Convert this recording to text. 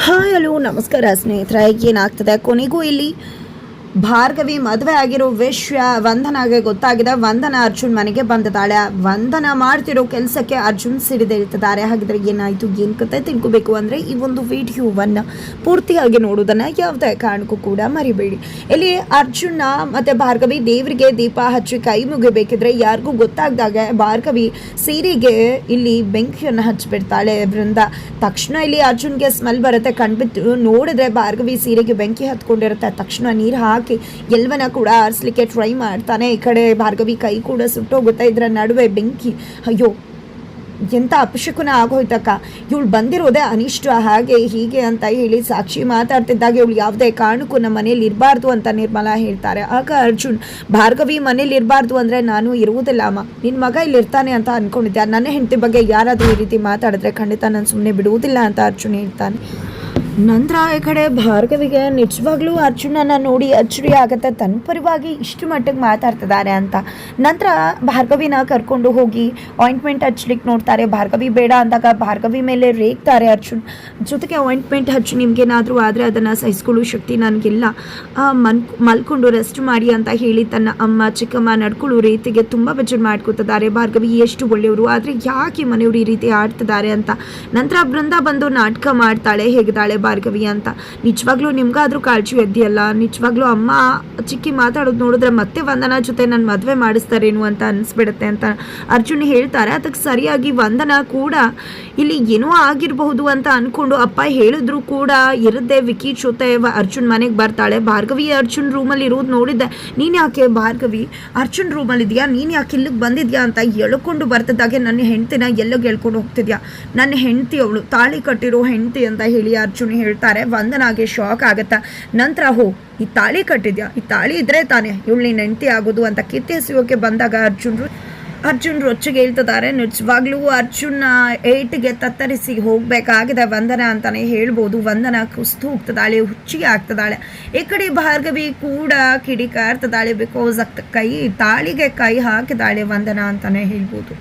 Hi hello ನಮಸ್ಕಾರ ಸ್ನೇಹಿತರೆ. ಏನಾಗ್ತದೆ ಕೊನೆಗೂ ಇಲ್ಲಿ ಭಾರ್ಗವಿ ಮದುವೆ ಆಗಿರೋ ವಿಷಯ ವಂದನಾಗೆ ಗೊತ್ತಾಗಿದೆ. ವಂದನ ಅರ್ಜುನ್ ಮನೆಗೆ ಬಂದಿದ್ದಾಳೆ. ವಂದನ ಮಾಡ್ತಿರೋ ಕೆಲಸಕ್ಕೆ ಅರ್ಜುನ್ ಸಿಡಿದೇಳ್ತಿದ್ದಾರೆ. ಹಾಗಿದ್ರೆ ಏನಾಯಿತು, ಏನು ಕತೆ ತಿಳ್ಕೋಬೇಕು ಅಂದರೆ ಈ ಒಂದು ವಿಡಿಯೋವನ್ನು ಪೂರ್ತಿಯಾಗಿ ನೋಡೋದನ್ನು ಯಾವುದೇ ಕಾರಣಕ್ಕೂ ಕೂಡ ಮರಿಬೇಡಿ. ಇಲ್ಲಿ ಅರ್ಜುನ ಮತ್ತು ಭಾರ್ಗವಿ ದೇವರಿಗೆ ದೀಪ ಹಚ್ಚಿ ಕೈ ಮುಗಿಬೇಕಿದ್ರೆ ಯಾರಿಗೂ ಗೊತ್ತಾಗ್ದಾಗ ಭಾರ್ಗವಿ ಸೀರೆಗೆ ಇಲ್ಲಿ ಬೆಂಕಿಯನ್ನು ಹಚ್ಚಿಬಿಡ್ತಾಳೆ. ಬೃಂದ ತಕ್ಷಣ ಇಲ್ಲಿ ಅರ್ಜುನ್ಗೆ ಸ್ಮೆಲ್ ಬರುತ್ತೆ. ಕಂಡ್ಬಿಟ್ಟು ನೋಡಿದ್ರೆ ಭಾರ್ಗವಿ ಸೀರೆಗೆ ಬೆಂಕಿ ಹತ್ಕೊಂಡಿರುತ್ತೆ. ತಕ್ಷಣ ನೀರು ಹಾಕಿ ಎಲ್ಲವನ್ನ ಕೂಡ ಆರಿಸ್ಲಿಕ್ಕೆ ಟ್ರೈ ಮಾಡ್ತಾನೆ. ಈ ಕಡೆ ಭಾರ್ಗವಿ ಕೈ ಕೂಡ ಸುಟ್ಟೋಗುತ್ತೆ. ಇದರ ನಡುವೆ ಬೆಂಕಿ. ಅಯ್ಯೋ, ಎಂಥ ಅಪಶಕುನ ಆಗೋಯ್ತಕ್ಕ, ಇವಳು ಬಂದಿರೋದೇ ಅನಿಷ್ಟ, ಹಾಗೆ ಹೀಗೆ ಅಂತ ಹೇಳಿ ಸಾಕ್ಷಿ ಮಾತಾಡ್ತಿದ್ದಾಗ ಇವಳು ಯಾವುದೇ ಕಾರಣಕ್ಕೂ ನಮ್ಮ ಮನೇಲಿ ಇರಬಾರ್ದು ಅಂತ ನಿರ್ಮಲಾ ಹೇಳ್ತಾರೆ. ಆಗ ಅರ್ಜುನ್, ಭಾರ್ಗವಿ ಮನೇಲಿ ಇರಬಾರ್ದು ಅಂದರೆ ನಾನು ಇರುವುದಿಲ್ಲ ಅಮ್ಮ, ನಿನ್ನ ಮಗ ಇಲ್ಲಿ ಇರ್ತಾನೆ ಅಂತ ಅಂದ್ಕೊಂಡಿದ್ದೆ. ನನ್ನ ಹೆಂಡತಿ ಬಗ್ಗೆ ಯಾರಾದರೂ ಈ ರೀತಿ ಮಾತಾಡಿದ್ರೆ ಖಂಡಿತ ನಾನು ಸುಮ್ಮನೆ ಬಿಡುವುದಿಲ್ಲ ಅಂತ ಅರ್ಜುನ್ ಹೇಳ್ತಾನೆ. ನಂತರ ಈ ಕಡೆ ಭಾರ್ಗವಿಗೆ ನಿಜವಾಗ್ಲೂ ಅರ್ಜುನನ ನೋಡಿ ಅಚ್ಚರಿ ಆಗುತ್ತೆ. ತನ್ನ ಪರವಾಗಿ ಇಷ್ಟು ಮಟ್ಟಿಗೆ ಮಾತಾಡ್ತಿದ್ದಾರೆ ಅಂತ. ನಂತರ ಭಾರ್ಗವಿನ ಕರ್ಕೊಂಡು ಹೋಗಿ ಆಯಿಂಟ್ಮೆಂಟ್ ಹಚ್ಲಿಕ್ಕೆ ನೋಡ್ತಾರೆ. ಭಾರ್ಗವಿ ಬೇಡ ಅಂದಾಗ ಭಾರ್ಗವಿ ಮೇಲೆ ರೇಗ್ತಾರೆ ಅರ್ಜುನ್. ಜೊತೆಗೆ ಆಯಿಂಟ್ಮೆಂಟ್ ಹಚ್ಚಿ ನಿಮ್ಗೇನಾದರೂ ಆದರೆ ಅದನ್ನು ಸಹಿಸ್ಕೊಳ್ಳೋ ಶಕ್ತಿ ನನಗಿಲ್ಲ, ಮಲ್ಕೊಂಡು ರೆಸ್ಟ್ ಮಾಡಿ ಅಂತ ಹೇಳಿ ತನ್ನ ಅಮ್ಮ ಚಿಕ್ಕಮ್ಮ ನಡ್ಕೊಳ್ಳೋ ರೀತಿಗೆ ತುಂಬ ಬೇಜಾರು ಮಾಡ್ಕೋತಿದ್ದಾರೆ. ಭಾರ್ಗವಿ ಎಷ್ಟು ಒಳ್ಳೆಯವರು, ಆದರೆ ಯಾಕೆ ಮನೆಯವರು ಈ ರೀತಿ ಆಡ್ತಿದ್ದಾರೆ ಅಂತ. ನಂತರ ಬೃಂದ ಬಂದು ನಾಟಕ ಮಾಡ್ತಾಳೆ, ಹೇಗಿದ್ದಾಳೆ ಭಾರ್ಗವಿ ಅಂತ. ನಿಜವಾಗ್ಲೂ ನಿಮ್ಗಾದ್ರೂ ಕಾಳಜಿ ಇದೆಯಲ್ಲ, ನಿಜವಾಗ್ಲೂ ಅಮ್ಮ ಚಿಕ್ಕಿ ಮಾತಾಡೋದು ನೋಡಿದ್ರೆ ಮತ್ತೆ ವಂದನಾ ಜೊತೆ ನನ್ನ ಮದುವೆ ಮಾಡಿಸ್ತಾರೇನು ಅಂತ ಅನಿಸ್ಬಿಡುತ್ತೆ ಅಂತ ಅರ್ಜುನ್ ಹೇಳ್ತಾರೆ. ಅದಕ್ಕೆ ಸರಿಯಾಗಿ ವಂದನಾ ಕೂಡ ಇಲ್ಲಿ ಏನೋ ಆಗಿರಬಹುದು ಅಂತ ಅಂದ್ಕೊಂಡು ಅಪ್ಪ ಹೇಳಿದ್ರು ಕೂಡ ಇರದೆ ವಿಕಿ ಜೊತೆ ಅರ್ಜುನ್ ಮನೆಗೆ ಬರ್ತಾಳೆ. ಭಾರ್ಗವಿ ಅರ್ಜುನ್ ರೂಮಲ್ಲಿ ಇರೋದು ನೋಡಿದ್ದೆ. ನೀನು ಯಾಕೆ ಭಾರ್ಗವಿ ಅರ್ಜುನ್ ರೂಮಲ್ಲಿ ಇದೆಯಾ, ನೀನು ಯಾಕೆ ಇಲ್ಲಿಗೆ ಬಂದಿದ್ಯಾ ಅಂತ ಎಳ್ಕೊಂಡು ಬರ್ತಿದ್ದಾಗೆ ನನ್ನ ಹೆಂಡ್ತಿನ ಎಲ್ಲೋ ಗೆಳ್ಕೊಂಡು ಹೋಗ್ತಿದ್ಯಾ, ನನ್ನ ಹೆಂಡ್ತಿ ಅವಳು ತಾಳಿ ಕಟ್ಟಿರೋ ಹೆಂಡ್ತಿ ಅಂತ ಹೇಳಿ ಅರ್ಜುನ್ ಹೇಳ್ತಾರೆ. ವಂದನಾಗೆ ಶಾಕ್ ಆಗುತ್ತಾ. ನಂತರ ಈ ತಾಳಿ ಕಟ್ಟಿದ್ಯಾ, ಈ ತಾಳಿ ಇದ್ರೆ ತಾನೇ ಇವಳು ನೀನು ಹೆಂಡ್ತಿ ಆಗೋದು ಅಂತ ಕಿತ್ತೆಸೆಯೋಕೆ ಬಂದಾಗ ಅರ್ಜುನ್ ರೊಚ್ಚಿಗೆ ಹೇಳ್ತಿದ್ದಾರೆ. ನಿಜವಾಗ್ಲೂ ಅರ್ಜುನ್ನ ಏಟಿಗೆ ತತ್ತರಿಸಿ ಹೋಗಬೇಕಾಗಿದೆ ವಂದನ ಅಂತಲೇ ಹೇಳ್ಬೋದು. ವಂದನ ಕುಸ್ತು ಹೋಗ್ತದಾಳೆ, ಹುಚ್ಚಿಗೆ ಆಗ್ತದಾಳೆ. ಈ ಕಡೆ ಭಾರ್ಗವಿ ಕೂಡ ಕಿಡಿಕಾಡ್ತದಾಳೆ. ಬಿಕಾಸ್ ತಾಳಿಗೆ ಕೈ ಹಾಕಿದಾಳೆ ವಂದನ ಅಂತಲೇ ಹೇಳ್ಬೋದು.